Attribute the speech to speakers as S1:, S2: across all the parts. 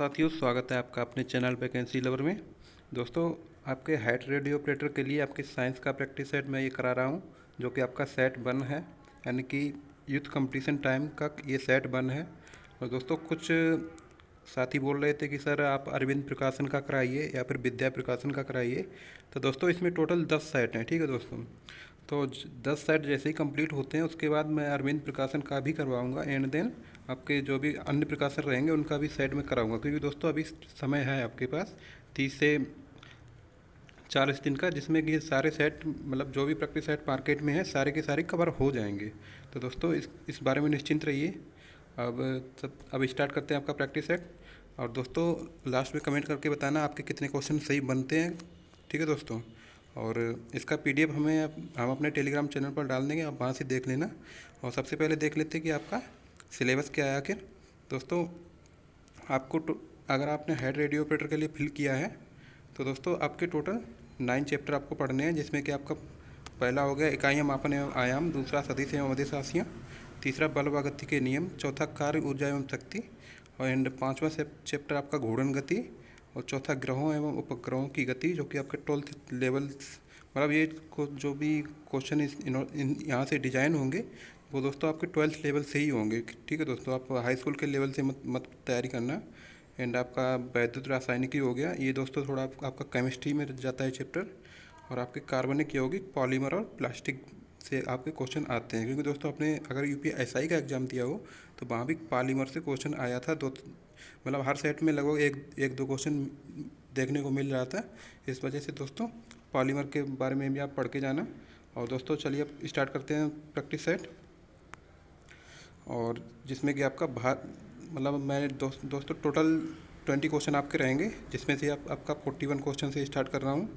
S1: साथियों, स्वागत है आपका अपने चैनल वैकेंसी लवर में। दोस्तों, आपके हाइट रेडियो ऑपरेटर के लिए आपके साइंस का प्रैक्टिस सेट मैं ये करा रहा हूँ, जो कि आपका सेट 1 है, यानी कि यूथ कंपटीशन टाइम का ये सेट 1 है। और दोस्तों, कुछ साथी बोल रहे थे कि सर आप अरविंद प्रकाशन का कराइए या फिर विद्या प्रकाशन का कराइए। तो दोस्तों, इसमें टोटल 10 सेट हैं, ठीक है दोस्तों। तो 10 सेट जैसे ही कंप्लीट होते हैं उसके बाद मैं अरविंद प्रकाशन का भी करवाऊंगा, एंड देन आपके जो भी अन्य प्रकाशन रहेंगे उनका भी सेट में कराऊंगा, क्योंकि दोस्तों अभी समय है आपके पास 30 से 40 दिन का, जिसमें कि सारे सेट मतलब जो भी प्रैक्टिस सेट मार्केट में है सारे के सारे कवर हो जाएंगे। तो दोस्तों इस बारे में निश्चिंत रहिए। अब स्टार्ट करते हैं आपका प्रैक्टिस सेट। और दोस्तों, लास्ट में कमेंट करके बताना आपके कितने क्वेश्चन सही बनते हैं, ठीक है दोस्तों। और इसका पीडीएफ हम अपने टेलीग्राम चैनल पर डाल देंगे, आप वहाँ से देख लेना। और सबसे पहले देख लेते हैं कि आपका सिलेबस क्या है आखिर। दोस्तों, अगर आपने हेड रेडियो ऑपरेटर के लिए फिल किया है तो दोस्तों आपके टोटल 9 चैप्टर आपको पढ़ने हैं, जिसमें कि आपका पहला हो गया इकाइयाँ, मापन एवं आयाम, दूसरा सदिश एवं अदिश राशियाँ, तीसरा बल व गति के नियम, चौथा कार्य, ऊर्जा एवं शक्ति, और एंड 5वां चैप्टर आपका घूर्णन गति, और चौथा ग्रहों एवं उपग्रहों की गति, जो कि आपके 12th लेवल मतलब ये जो भी क्वेश्चन यहाँ से डिजाइन होंगे वो दोस्तों आपके 12th लेवल से ही होंगे, ठीक है दोस्तों। आप हाई स्कूल के लेवल से मत तैयारी करना। एंड आपका वैद्युत रासायनिकी हो गया, ये दोस्तों थोड़ा आपका केमिस्ट्री में जाता है चैप्टर। और आपके कार्बनिक यौगिक, पॉलीमर और प्लास्टिक से आपके क्वेश्चन आते हैं, क्योंकि दोस्तों आपने अगर यूपीएसआई का एग्ज़ाम दिया हो तो वहाँ भी पॉलीमर से क्वेश्चन आया था। मतलब हर सेट में लगभग एक दो क्वेश्चन देखने को मिल रहा था। इस वजह से दोस्तों पॉलीमर के बारे में भी आप पढ़ के जाना। और दोस्तों चलिए अब स्टार्ट करते हैं प्रैक्टिस सेट, और जिसमें कि आपका मतलब मैं दोस्तों टोटल 20 क्वेश्चन आपके रहेंगे, जिसमें से आपका 41 क्वेश्चन से स्टार्ट कर रहा हूँ,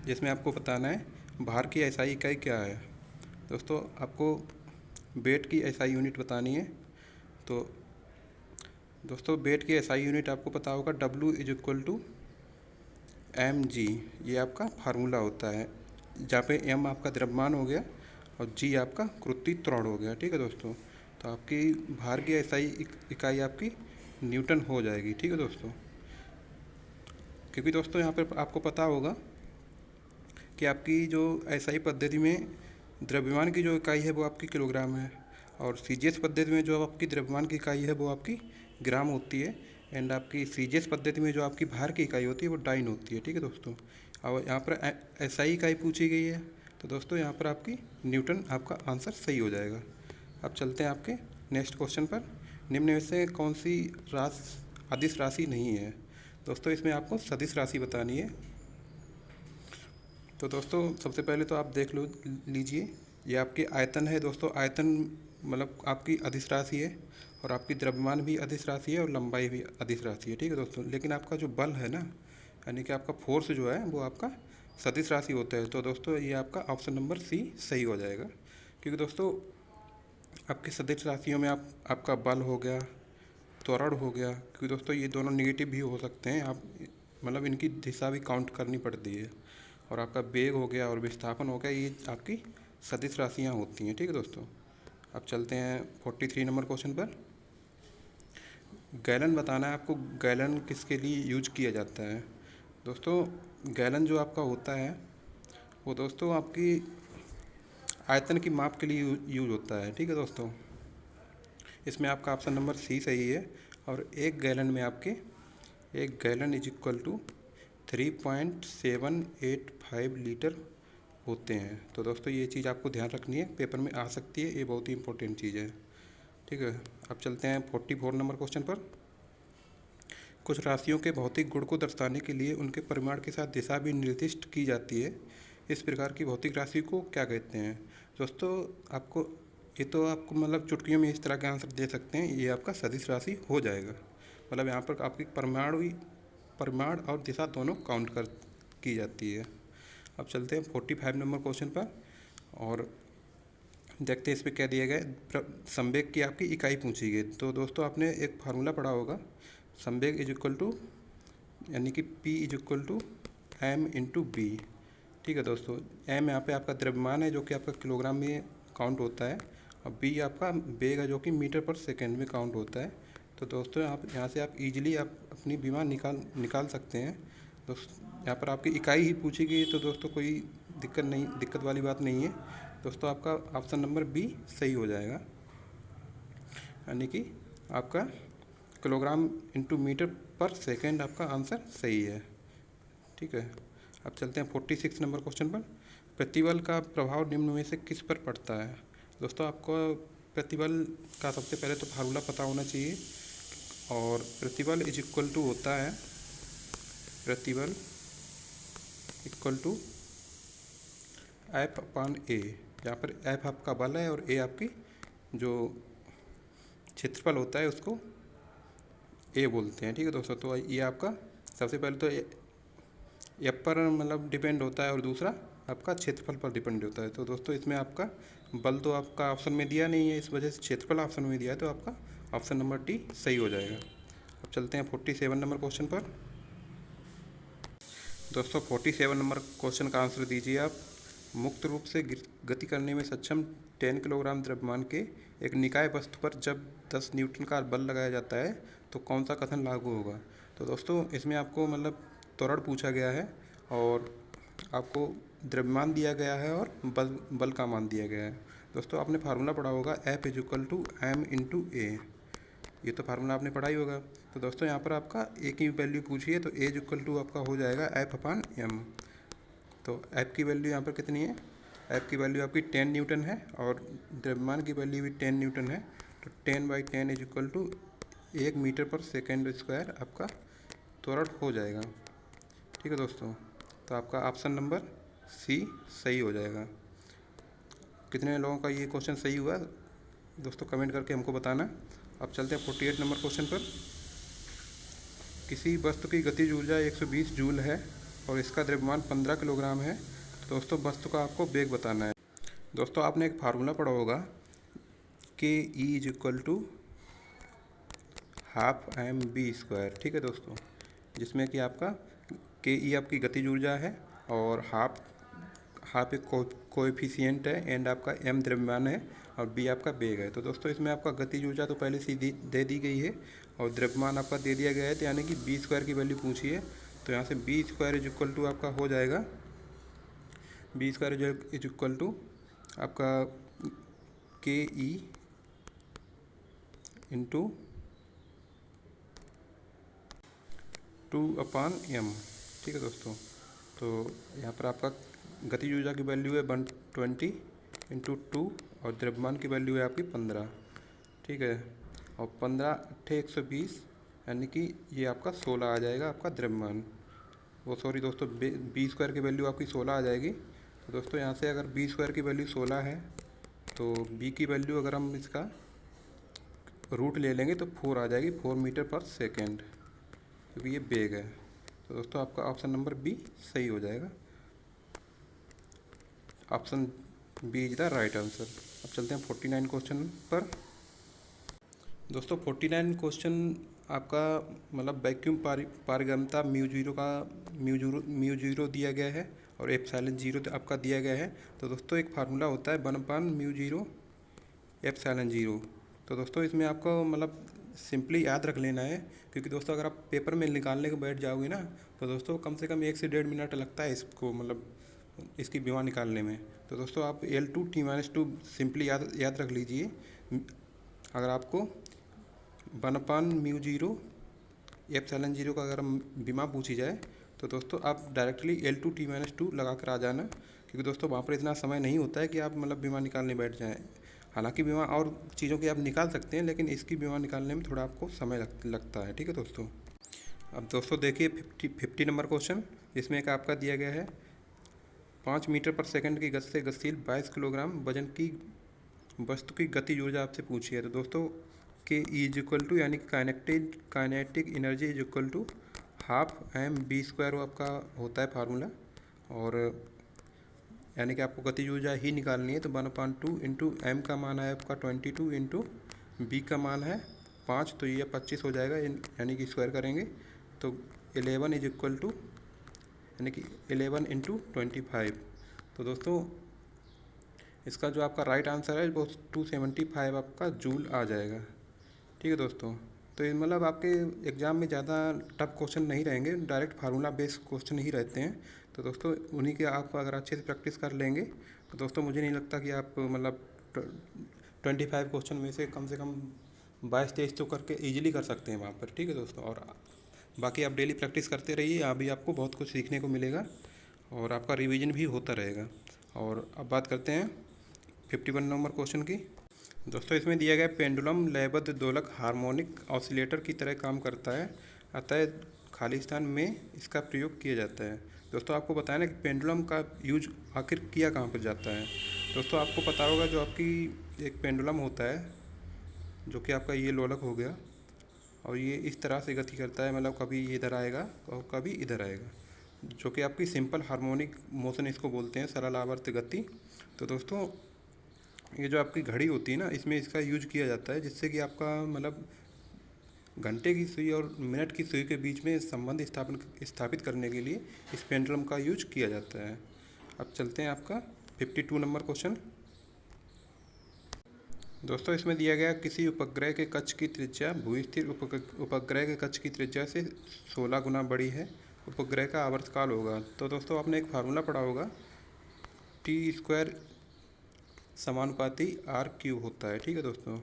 S1: जिसमें आपको बताना है भार की एसआई इकाई क्या है। दोस्तों आपको वेट की एसआई यूनिट बतानी है। तो दोस्तों वेट की एसआई यूनिट आपको पता होगा, W = mg, ये आपका फार्मूला होता है, जहाँ पे m आपका द्रव्यमान हो गया और g आपका कृत्य त्वरण हो गया, ठीक है दोस्तों। तो आपकी भार की एसआई इकाई आपकी न्यूटन हो जाएगी, ठीक है दोस्तों। क्योंकि दोस्तों यहाँ पर आपको पता होगा कि आपकी जो एसआई पद्धति में द्रव्यमान की जो इकाई है वो आपकी किलोग्राम है, और सीजीएस पद्धति में जो आपकी द्रव्यमान की इकाई है वो आपकी ग्राम होती है। एंड आपकी सीजीएस पद्धति में जो आपकी भार की इकाई होती है वो डाइन होती है, ठीक है दोस्तों। और यहाँ पर एसआई इकाई पूछी गई है, तो दोस्तों यहाँ पर आपकी न्यूटन आपका आंसर सही हो जाएगा। अब चलते हैं आपके नेक्स्ट क्वेश्चन पर। निम्न में से कौन सी अदिश राशि नहीं है। दोस्तों इसमें आपको सदिश राशि बतानी है। तो दोस्तों सबसे पहले तो आप देख लीजिए, ये आपके आयतन है दोस्तों। आयतन मतलब आपकी अदिश राशि है, और आपकी द्रव्यमान भी अदिश राशि है, और लंबाई भी अदिश राशि है, ठीक है दोस्तों। लेकिन आपका जो बल है ना, यानी कि आपका फोर्स जो है वो आपका सदिश राशि होता है। तो दोस्तों ये आपका ऑप्शन नंबर सी सही हो जाएगा, क्योंकि दोस्तों आपकी सदिश राशियों में आपका बल हो गया, त्वरण हो गया, क्योंकि दोस्तों ये दोनों निगेटिव भी हो सकते हैं, आप मतलब इनकी दिशा भी काउंट करनी पड़ती है। और आपका वेग हो गया और विस्थापन हो गया, ये आपकी सदिश राशियाँ होती हैं, ठीक है दोस्तों। अब चलते हैं 43 नंबर क्वेश्चन पर। गैलन बताना है आपको, गैलन किसके लिए यूज किया जाता है। दोस्तों गैलन जो आपका होता है वो दोस्तों आपकी आयतन की माप के लिए यूज होता है, ठीक है दोस्तों। इसमें आपका ऑप्शन नंबर सी सही है। और एक गैलन = 3.785 लीटर होते हैं। तो दोस्तों ये चीज़ आपको ध्यान रखनी है, पेपर में आ सकती है, ये बहुत ही इंपॉर्टेंट चीज़ है, ठीक है। अब चलते हैं 44 नंबर क्वेश्चन पर। कुछ राशियों के भौतिक गुण को दर्शाने के लिए उनके परिमाण के साथ दिशा भी निर्दिष्ट की जाती है। इस प्रकार की भौतिक राशि को क्या कहते हैं। दोस्तों आपको मतलब चुटकियों में इस तरह के आंसर दे सकते हैं, ये आपका सदिश राशि हो जाएगा। मतलब यहाँ पर आपकी परिमाण और दिशा दोनों काउंट की जाती है। अब चलते हैं 45 नंबर क्वेश्चन पर, और देखते हैं इसमें क्या दिया गया। संवेग की आपकी इकाई पूछी गई। तो दोस्तों आपने एक फार्मूला पढ़ा होगा, संवेग यानी कि P = m/b, ठीक है दोस्तों। m यहाँ पे आपका द्रव्यमान है जो कि आपका किलोग्राम में काउंट होता है, और b आपका वेग है जो कि मीटर पर सेकेंड में काउंट होता है। तो दोस्तों आप यहाँ से आप इजीली आप अपनी बीमा निकाल सकते हैं। यहाँ पर आपकी इकाई ही पूछी गई, तो दोस्तों कोई दिक्कत वाली बात नहीं है। दोस्तों आपका ऑप्शन नंबर बी सही हो जाएगा, यानी कि आपका किलोग्राम इंटू मीटर पर सेकेंड आपका आंसर सही है। ठीक है, अब चलते हैं 46 नंबर क्वेश्चन पर। प्रतिबल का प्रभाव निम्न में से किस पर पड़ता है? दोस्तों आपको प्रतिबल का सबसे पहले तो फार्मूला पता होना चाहिए, और प्रतिबल इज इक्वल टू होता है, प्रतिबल इक्वल टू एफ अपान ए। यहाँ पर एफ आपका बल है और ए आपकी जो क्षेत्रफल होता है उसको ए बोलते हैं। ठीक है दोस्तों, तो ये आपका सबसे पहले तो एफ पर मतलब डिपेंड होता है और दूसरा आपका क्षेत्रफल पर डिपेंड होता है। तो दोस्तों इसमें आपका बल तो आपका ऑप्शन में दिया नहीं है, इस वजह से क्षेत्रफल ऑप्शन में दिया है, तो आपका ऑप्शन नंबर डी सही हो जाएगा। अब चलते हैं 47 नंबर क्वेश्चन पर। दोस्तों 47 नंबर क्वेश्चन का आंसर दीजिए आप। मुक्त रूप से गति करने में सक्षम 10 किलोग्राम द्रव्यमान के एक निकाय वस्तु पर जब 10 न्यूटन का बल लगाया जाता है तो कौन सा कथन लागू होगा? तो दोस्तों इसमें आपको मतलब त्वरण पूछा गया है और आपको द्रव्यमान दिया गया है और बल का मान दिया गया है। दोस्तों आपने फार्मूला पढ़ा होगा, F is equal to M into A. ये तो फार्मूला आपने पढ़ा ही होगा। तो दोस्तों यहाँ पर आपका ए की वैल्यू पूछी है, तो ए इज इक्वल टू आपका हो जाएगा एफ अपान एम। तो एफ की वैल्यू यहाँ पर कितनी है? एफ की वैल्यू आपकी 10 न्यूटन है और द्रव्यमान की वैल्यू भी 10 न्यूटन है। तो 10/10 इज इक्वल टू 1 मीटर पर सेकेंड स्क्वायर आपका त्वरण हो जाएगा। ठीक है दोस्तों, तो आपका ऑप्शन नंबर सी सही हो जाएगा। कितने लोगों का ये क्वेश्चन सही हुआ दोस्तों कमेंट करके हमको बताना। अब चलते हैं 48 नंबर क्वेश्चन पर। किसी वस्तु की गतिज ऊर्जा 120 जूल है और इसका द्रव्यमान 15 किलोग्राम है। तो दोस्तों वस्तु का आपको वेग बताना है। दोस्तों आपने एक फार्मूला पढ़ा होगा K E is equal to half M B square. ठीक है दोस्तों, जिसमें कि आपका के ई आपकी गतिज ऊर्जा है और हाफ एक कोएफिशिएंट है एंड आपका एम द्रव्यमान है और बी आपका वेग है। तो दोस्तों इसमें आपका गतिज ऊर्जा तो पहले से दे दी गई है और द्रव्यमान आपका दे दिया गया है, तो यानी कि बी स्क्वायर की वैल्यू पूछी है। तो यहाँ से B square is equal to आपका हो जाएगा, B square is equal to आपका के ई इंटू 2/m। ठीक है दोस्तों, तो यहाँ पर आपका गतिज ऊर्जा की वैल्यू है 120 इंटू 2 और द्रव्यमान की वैल्यू है आपकी 15। ठीक है, और 15 × 120 यानी कि ये आपका 16 आ जाएगा आपका द्रव्यमान। वो सॉरी दोस्तों, बी स्क्वायर की वैल्यू आपकी 16 आ जाएगी। तो दोस्तों यहाँ से अगर बी स्क्वायर की वैल्यू 16 है तो बी की वैल्यू अगर हम इसका रूट ले लेंगे तो 4 आ जाएगी, 4 मीटर पर सेकेंड, क्योंकि ये वेग है। तो दोस्तों आपका ऑप्शन नंबर बी सही हो जाएगा। Option B is the right answer. अब चलते हैं 49 क्वेश्चन पर। दोस्तों 49 क्वेश्चन आपका मतलब वैक्यूम पारगम्यता म्यू जीरो दिया गया है और एप्सिलॉन 0 आपका दिया गया है। तो दोस्तों एक फार्मूला होता है 1/μ0 एप्सिलॉन 0। तो दोस्तों इसमें आपको मतलब सिंपली याद रख लेना है, क्योंकि दोस्तों अगर आप पेपर में निकालने को बैठ जाओगे ना तो दोस्तों कम से कम 1 से 1.5 मिनट लगता है इसको मतलब इसकी बीमा निकालने में। तो दोस्तों आप L2T-2 सिंपली याद रख लीजिए। अगर आपको 1/μ0 एप्सिलॉन 0 का अगर बीमा पूछी जाए तो दोस्तों आप डायरेक्टली L2T-2 लगा कर आ जाना, क्योंकि दोस्तों वहाँ पर इतना समय नहीं होता है कि आप मतलब बीमा निकालने बैठ जाएँ। हालांकि बीमा और चीज़ों की आप निकाल सकते हैं, लेकिन इसकी बीमा निकालने में थोड़ा आपको समय लगता है। ठीक है दोस्तों, अब दोस्तों देखिए 50 नंबर क्वेश्चन। इसमें एक आपका दिया गया है 5 मीटर पर सेकंड की गति से गतिशील 22 किलोग्राम वजन की वस्तु की गतिज ऊर्जा आपसे पूछी है। तो दोस्तों K E is equal to यानी kinetic energy is equal to half M B square आपका होता है फार्मूला, और यानी कि आपको गतिज ऊर्जा ही निकालनी है। तो 1/2 इंटू एम का मान है आपका 22 इंटू बी का मान है 5, तो ये 25 हो जाएगा, यानी कि स्क्वायर करेंगे तो 11 इज इक्वल टू यानी कि 11 इंटू 25। तो दोस्तों इसका जो आपका राइट आंसर है वो 275 आपका जूल आ जाएगा। ठीक है दोस्तों, तो ये मतलब आपके एग्ज़ाम में ज़्यादा टफ क्वेश्चन नहीं रहेंगे, डायरेक्ट फार्मूला बेस्ड क्वेश्चन ही रहते हैं। तो दोस्तों उन्हीं के आप अगर अच्छे से प्रैक्टिस कर लेंगे तो दोस्तों मुझे नहीं लगता कि आप मतलब 25 क्वेश्चन में से कम 22-23 तो करके ईजिली कर सकते हैं वहाँ पर। ठीक है दोस्तों, और बाकी आप डेली प्रैक्टिस करते रहिए, अभी आपको बहुत कुछ सीखने को मिलेगा और आपका रिवीजन भी होता रहेगा। और अब बात करते हैं 51 नंबर क्वेश्चन की। दोस्तों इसमें दिया गया पेंडुलम लयबद्ध दोलक हार्मोनिक ऑसिलेटर की तरह काम करता है, अतः खाली स्थान में इसका प्रयोग किया जाता है। दोस्तों आपको बताया ना कि पेंडुलम का यूज आखिर किया कहाँ पर जाता है। दोस्तों आपको पता होगा जो आपकी एक पेंडुलम होता है, जो कि आपका ये लोलक हो गया, और ये इस तरह से गति करता है, मतलब कभी इधर आएगा और कभी इधर आएगा, जो कि आपकी सिंपल हार्मोनिक मोशन इसको बोलते हैं, सरल आवर्त गति। तो दोस्तों ये जो आपकी घड़ी होती है ना, इसमें इसका यूज किया जाता है, जिससे कि आपका मतलब घंटे की सुई और मिनट की सुई के बीच में संबंध स्थापित करने के लिए इस पेंडुलम का यूज किया जाता है। अब चलते हैं आपका 52 नंबर क्वेश्चन। दोस्तों इसमें दिया गया किसी उपग्रह के कक्ष की त्रिज्या भूस्थिर उपग्रह के कक्ष की त्रिज्या से 16 गुना बड़ी है, उपग्रह का आवर्तकाल होगा। तो दोस्तों आपने एक फार्मूला पढ़ा होगा, T² समानुपाती R³ होता है। ठीक है दोस्तों,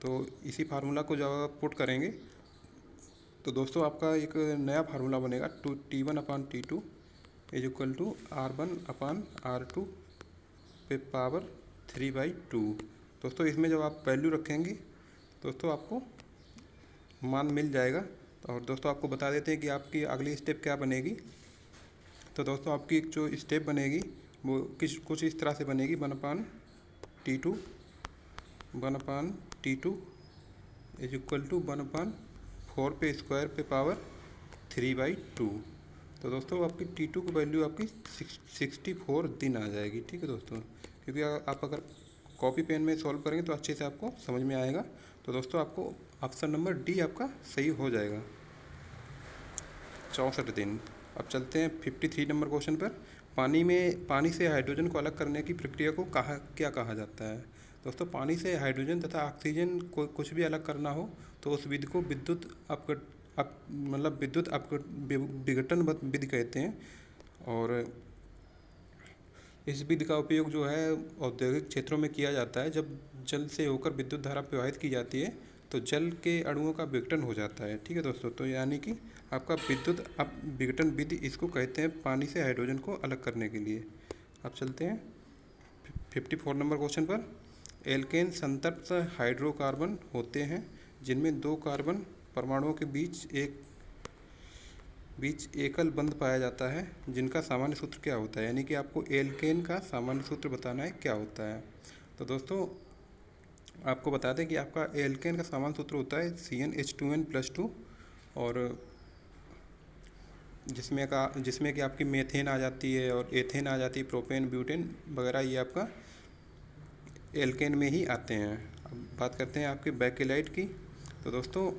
S1: तो इसी फार्मूला को जब आप पुट करेंगे तो दोस्तों आपका एक नया फार्मूला बनेगा, T1/T2 is equal to R1/R2 पे पावर 3/2। दोस्तों इसमें जब आप वैल्यू रखेंगे दोस्तों आपको मान मिल जाएगा। और दोस्तों आपको बता देते हैं कि आपकी अगली स्टेप क्या बनेगी। तो दोस्तों आपकी एक जो स्टेप बनेगी वो कुछ इस तरह से बनेगी, 1/T2 इज इक्वल टू 1/4 पे स्क्वायर पे पावर 3/2। तो दोस्तों आपकी T2 की वैल्यू आपकी 64 दिन आ जाएगी। ठीक है दोस्तों, क्योंकि आप अगर कॉपी पेन में सॉल्व करेंगे तो अच्छे से आपको समझ में आएगा। तो दोस्तों आपको ऑप्शन नंबर डी आपका सही हो जाएगा, 64 दिन। अब चलते हैं 53 नंबर क्वेश्चन पर। पानी से हाइड्रोजन को अलग करने की प्रक्रिया को क्या कहा जाता है। दोस्तों पानी से हाइड्रोजन तथा ऑक्सीजन को कुछ भी अलग करना हो तो उस विधि को विद्युत विघटन विधि कहते हैं। और इस विधि का उपयोग जो है औद्योगिक क्षेत्रों में किया जाता है। जब जल से होकर विद्युत धारा प्रवाहित की जाती है तो जल के अणुओं का विघटन हो जाता है। ठीक है दोस्तों, तो यानी कि आपका विद्युत विघटन विधि इसको कहते हैं, पानी से हाइड्रोजन को अलग करने के लिए। अब चलते हैं 54 नंबर क्वेश्चन पर। एल्केन संतृप्त हाइड्रोकार्बन होते हैं जिनमें 2 कार्बन परमाणुओं के बीच एकल बंध पाया जाता है, जिनका सामान्य सूत्र क्या होता है। यानी कि आपको एल्केन का सामान्य सूत्र बताना है क्या होता है। तो दोस्तों आपको बता दें कि आपका एल्केन का सामान्य सूत्र होता है CnH2n+2, और जिसमें कि आपकी मेथेन आ जाती है और एथेन आ जाती है, प्रोपेन ब्यूटेन वगैरह ये आपका एल्केन में ही आते हैं। अब बात करते हैं आपके बेकेलाइट की। तो दोस्तों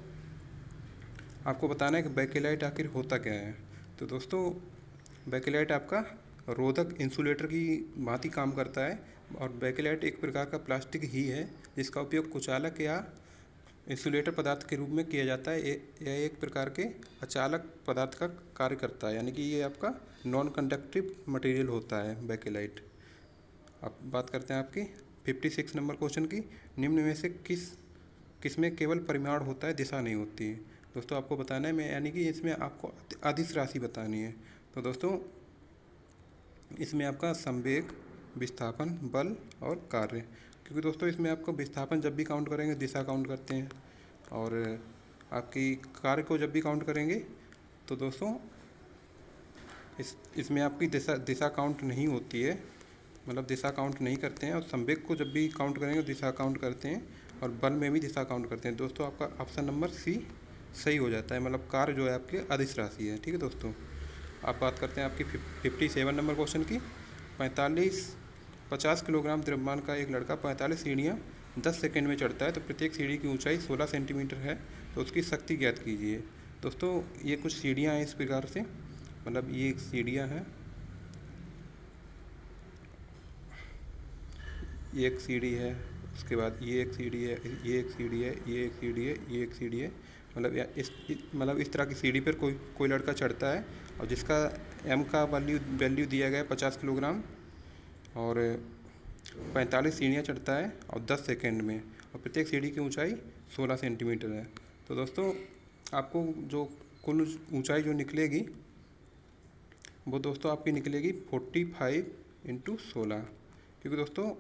S1: आपको बताना है कि बेकेलाइट आखिर होता क्या है। तो दोस्तों बेकेलाइट आपका रोधक इंसुलेटर की भांति काम करता है, और बेकेलाइट एक प्रकार का प्लास्टिक ही है जिसका उपयोग कुचालक या इंसुलेटर पदार्थ के रूप में किया जाता है। यह एक प्रकार के अचालक पदार्थ का कार्य करता है, यानी कि ये आपका नॉन कंडक्टिव मटेरियल होता है बेकेलाइट। अब बात करते हैं आपकी 56 नंबर क्वेश्चन की। निम्न में से किस में केवल परिमाण होता है, दिशा नहीं होती है। दोस्तों आपको बताना है, यानी कि इसमें आपको अदिश राशि बतानी है। तो दोस्तों इसमें आपका संवेग, विस्थापन, बल और कार्य, क्योंकि दोस्तों इसमें आपको विस्थापन जब भी काउंट करेंगे दिशा काउंट करते हैं, और आपकी कार्य को जब भी काउंट करेंगे तो दोस्तों इसमें आपकी दिशा काउंट नहीं होती है, मतलब दिशा काउंट नहीं करते हैं। और संवेग को जब भी काउंट करेंगे दिशा काउंट करते हैं, और बल में भी दिशा काउंट करते हैं। दोस्तों आपका ऑप्शन नंबर सी सही हो जाता है, मतलब कार्य जो है आपके अदिश राशि है। ठीक है दोस्तों, आप बात करते हैं आपकी 57 नंबर क्वेश्चन की। 50 किलोग्राम द्रव्यमान का एक लड़का 45 सीढ़ियाँ 10 सेकंड में चढ़ता है, तो प्रत्येक सीढ़ी की ऊंचाई 16 सेंटीमीटर है, तो उसकी शक्ति ज्ञात कीजिए। दोस्तों ये कुछ सीढ़ियाँ हैं इस प्रकार से, मतलब ये एक सीढ़ियाँ हैं, ये एक सीढ़ी है, उसके बाद ये एक सीढ़ी है, ये एक सीढ़ी है, ये एक सीढ़ी है, ये एक सीढ़ी है, मतलब इस तरह की सीढ़ी पर कोई लड़का चढ़ता है और जिसका एम का वैल्यू दिया गया है 50 किलोग्राम और 45 सीढ़ियाँ चढ़ता है और 10 सेकंड में, और प्रत्येक सीढ़ी की ऊंचाई 16 सेंटीमीटर है। तो दोस्तों आपको जो कुल ऊंचाई जो निकलेगी वो दोस्तों आपकी निकलेगी 45 इंटू 16, क्योंकि दोस्तों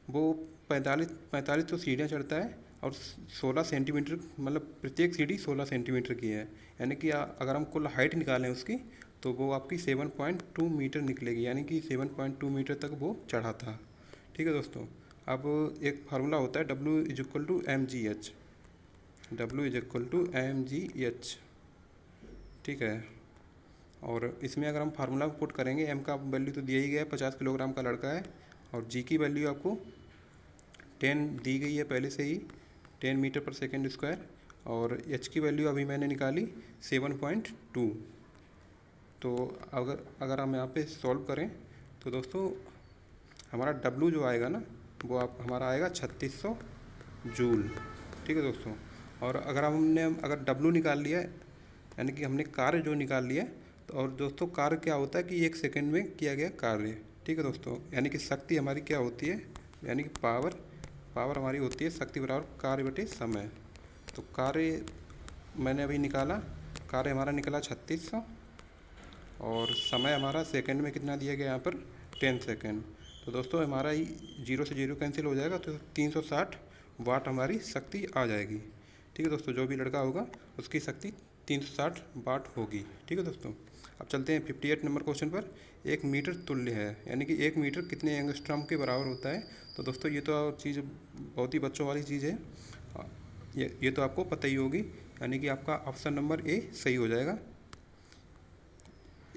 S1: वो 45 तो सीढ़ियाँ चढ़ता है और 16 सेंटीमीटर, मतलब प्रत्येक सीढ़ी 16 सेंटीमीटर की है। यानी कि अगर हम कुल हाइट निकालें उसकी तो वो आपकी 7.2 मीटर निकलेगी, यानी कि 7.2 मीटर तक वो चढ़ा था। ठीक है दोस्तों। अब एक फार्मूला होता है W=mgh, W=mgh, ठीक है। और इसमें अगर हम फार्मूला पुट करेंगे, एम का वैल्यू तो दिया ही गया है, 50 किलोग्राम का लड़का है, और जी की वैल्यू आपको 10 दी गई है पहले से ही, 10 मीटर पर सेकेंड स्क्वायर, और एच की वैल्यू अभी मैंने निकाली 7.2। तो अगर हम यहाँ पे सॉल्व करें तो दोस्तों हमारा W जो आएगा ना वो हमारा आएगा 3600 जूल। ठीक है दोस्तों। और अगर W निकाल लिया, यानी कि हमने कार्य जो निकाल लिया, तो और दोस्तों कार्य क्या होता है कि 1 सेकंड में किया गया कार्य। ठीक है दोस्तों। यानी कि शक्ति हमारी क्या होती है, यानी कि पावर हमारी होती है शक्ति बराबर कार्य बटे समय। तो कार्य मैंने अभी निकाला, कार्य हमारा निकला 3600 और समय हमारा सेकंड में कितना दिया गया यहाँ पर 10 सेकंड। तो दोस्तों हमारा 0 से 0 कैंसिल हो जाएगा, तो 360 वाट हमारी शक्ति आ जाएगी। ठीक है दोस्तों। जो भी लड़का होगा उसकी शक्ति 360 वाट होगी। ठीक है दोस्तों। अब चलते हैं 58 नंबर क्वेश्चन पर। 1 मीटर तुल्य है, यानी कि 1 मीटर कितने एंगस्ट्रॉम के बराबर होता है। तो दोस्तों ये तो चीज़ बहुत ही बच्चों वाली चीज़ है, ये तो आपको पता ही होगी, यानी कि आपका ऑप्शन नंबर ए सही हो जाएगा।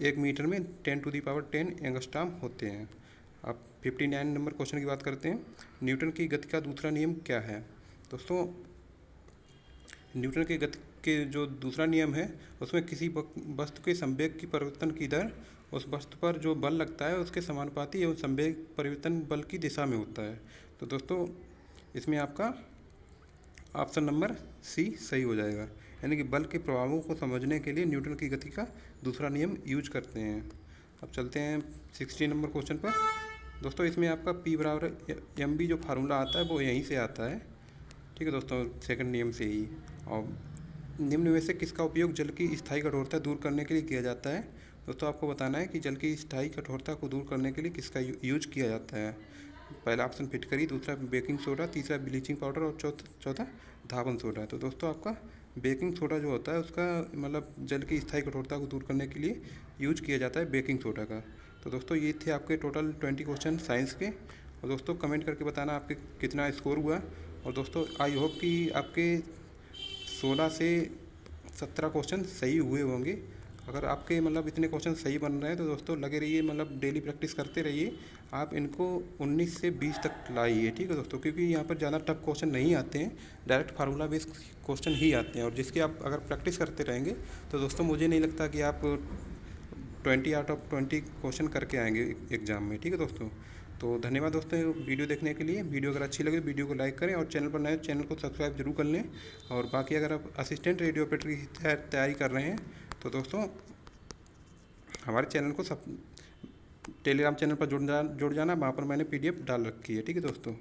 S1: 1 मीटर में 10⁻10 एंगस्ट्रॉम होते हैं। अब 59 नंबर क्वेश्चन की बात करते हैं। न्यूटन की गति का दूसरा नियम क्या है। दोस्तों न्यूटन की गति के जो दूसरा नियम है उसमें किसी वस्तु के संवेग की परिवर्तन की दर उस वस्तु पर जो बल लगता है उसके समानुपाती एवं संवेग परिवर्तन बल की दिशा में होता है। तो दोस्तों इसमें आपका ऑप्शन नंबर सी सही हो जाएगा, यानी कि बल के प्रभावों को समझने के लिए न्यूटन की गति का दूसरा नियम यूज करते हैं। अब चलते हैं 60 नंबर क्वेश्चन पर। दोस्तों इसमें आपका P=mv जो फार्मूला आता है वो यहीं से आता है। ठीक है दोस्तों, सेकंड नियम से ही। और निम्न में से किसका उपयोग जल की स्थायी कठोरता दूर करने के लिए किया जाता है। दोस्तों आपको बताना है कि जल की स्थायी कठोरता को दूर करने के लिए किसका यूज किया जाता है। पहला ऑप्शन फिटकरी, दूसरा बेकिंग सोडा, तीसरा ब्लीचिंग पाउडर और चौथा धावन सोडा। तो दोस्तों आपका बेकिंग सोडा जो होता है उसका मतलब जल की स्थायी कठोरता को दूर करने के लिए यूज किया जाता है बेकिंग सोडा का। तो दोस्तों ये थे आपके टोटल 20 क्वेश्चन साइंस के। और दोस्तों कमेंट करके बताना आपके कितना स्कोर हुआ। और दोस्तों आई होप कि आपके 16 से 17 क्वेश्चन सही हुए होंगे। अगर आपके मतलब इतने क्वेश्चन सही बन रहे हैं तो दोस्तों लगे रहिए, मतलब डेली प्रैक्टिस करते रहिए। आप इनको 19 से 20 तक लाइए। ठीक है दोस्तों, क्योंकि यहाँ पर ज़्यादा टफ क्वेश्चन नहीं आते हैं, डायरेक्ट फार्मूला बेस्ड क्वेश्चन ही आते हैं, और जिसकी आप अगर प्रैक्टिस करते रहेंगे तो दोस्तों मुझे नहीं लगता कि आप 20 आउट ऑफ 20 क्वेश्चन करके आएंगे एग्ज़ाम में। ठीक है दोस्तों। तो धन्यवाद दोस्तों वीडियो देखने के लिए। वीडियो अगर अच्छी लगे वीडियो को लाइक करें, और चैनल पर नए चैनल को सब्सक्राइब जरूर कर लें। और बाकी अगर आप असिस्टेंट रेडियो ऑपरेटर की तैयारी कर रहे हैं तो दोस्तों हमारे चैनल को टेलीग्राम चैनल पर जुड़ जाना, वहाँ पर मैंने PDF डाल रखी है। ठीक है दोस्तों।